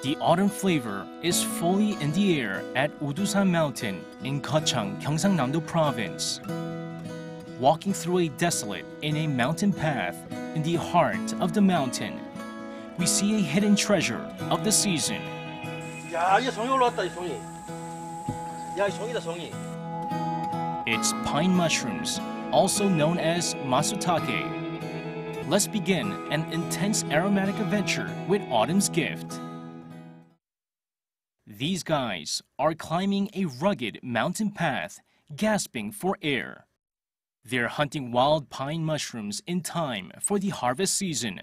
The autumn flavor is fully in the air at Woodosan Mountain in Geochang, Gyeongsangnam-do Province. Walking through a desolate in a mountain path in the heart of the mountain, we see a hidden treasure of the season. 야, 이게 송이 올라왔다, 이 송이. 야, 이 송이다, 송이. It's pine mushrooms, also known as matsutake. Let's begin an intense aromatic adventure with autumn's gift. These guys are climbing a rugged mountain path, gasping for air. They're hunting wild pine mushrooms in time for the harvest season.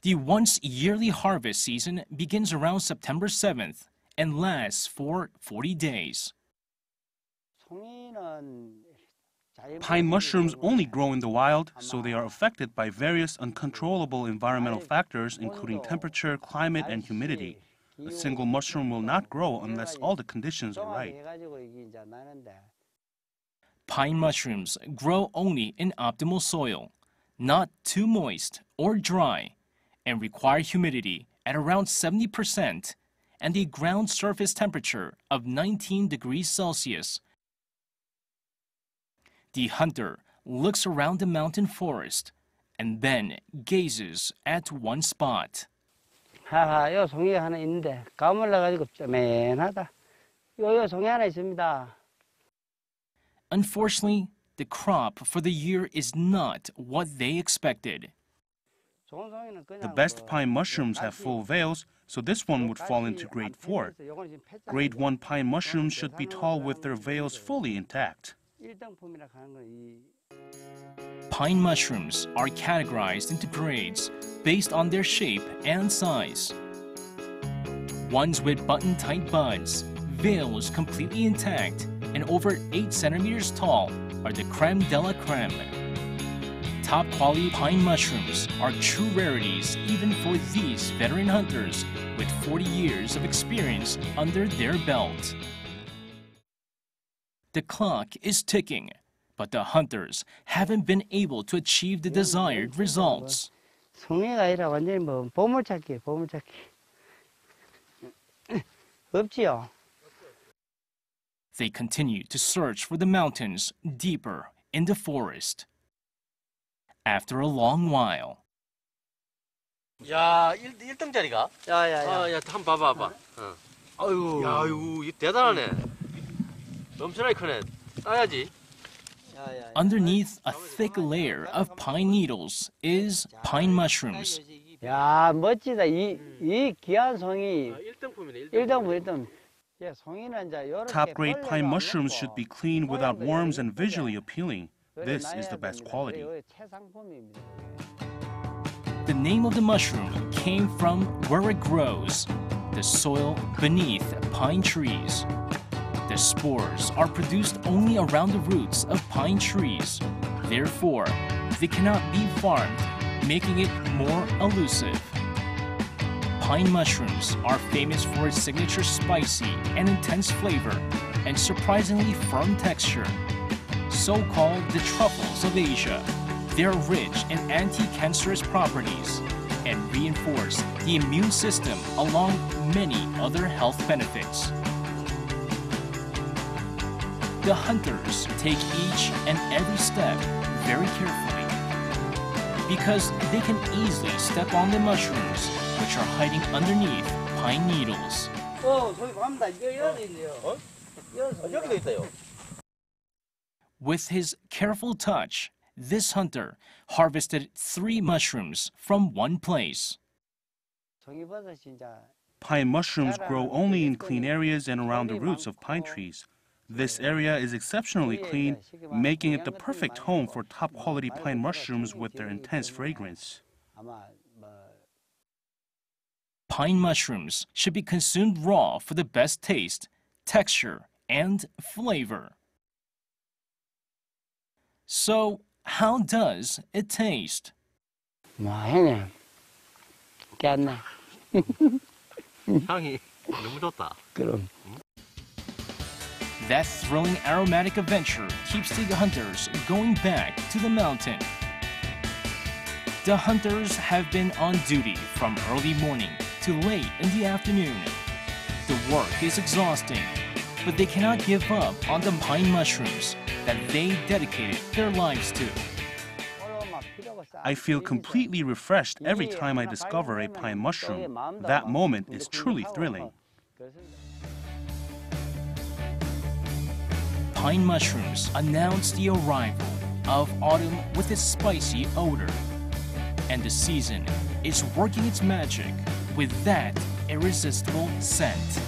The once-yearly harvest season begins around September 7th and lasts for 40 days. Pine mushrooms only grow in the wild, so they are affected by various uncontrollable environmental factors, including temperature, climate, and humidity. A single mushroom will not grow unless all the conditions are right. Pine mushrooms grow only in optimal soil, not too moist or dry, and require humidity at around 70% and a ground surface temperature of 19 degrees Celsius. The hunter looks around the mountain forest and then gazes at one spot. 하하, 요 송이 하나 있는데 가물러 가지고 쪼맨하다. 요 송이 하나 있습니다. Unfortunately, the crop for the year is not what they expected. The best pine mushrooms have full veils, so this one would fall into grade 4. Grade 1 pine mushrooms should be tall with their veils fully intact. Pine mushrooms are categorized into grades based on their shape and size. Ones with button-tight buds, veils completely intact, and over 8 centimeters tall are the creme de la creme. Top-quality pine mushrooms are true rarities even for these veteran hunters with 40 years of experience under their belt. The clock is ticking, but the hunters haven't been able to achieve the desired results. 송이가 아니라 완전히 뭐 보물찾기. 없지요. They continue to search for the mountains deeper in the forest. After a long while. 야, 1등짜리가? 야. 야, 한번 봐봐. 아유, 야, 이거 대단하네. 엄청나게 크네. 따야지. Underneath a thick layer of pine needles is pine mushrooms. 야, 멋지다. 이 귀한 송이. 1등품. 예, 송이는 이제 요렇게 Top-grade pine mushrooms should be clean without worms and visually appealing. This is the best quality. The name of the mushroom came from where it grows, the soil beneath pine trees. The spores are produced only around the roots of pine trees. Therefore, they cannot be farmed, making it more elusive. Pine mushrooms are famous for its signature spicy and intense flavor and surprisingly firm texture. So-called the truffles of Asia, they are rich in anti-cancerous properties and reinforce the immune system along many other health benefits. The hunters take each and every step very carefully because they can easily step on the mushrooms which are hiding underneath pine needles. 저기 갑니다. 여기 있네요. 여기도 있어요. With his careful touch, this hunter harvested 3 mushrooms from one place. Pine mushrooms grow only in clean areas and around the roots of pine trees. This area is exceptionally clean, making it the perfect home for top-quality pine mushrooms with their intense fragrance. Pine mushrooms should be consumed raw for the best taste, texture, and flavor. So, how does it taste? 형님, 깼네. 향이 너무 좋다. 그럼. That thrilling aromatic adventure keeps the hunters going back to the mountain. The hunters have been on duty from early morning to late in the afternoon. The work is exhausting, but they cannot give up on the pine mushrooms that they dedicated their lives to. I feel completely refreshed every time I discover a pine mushroom. That moment is truly thrilling. Pine mushrooms announce the arrival of autumn with its spicy odor. And the season is working its magic with that irresistible scent.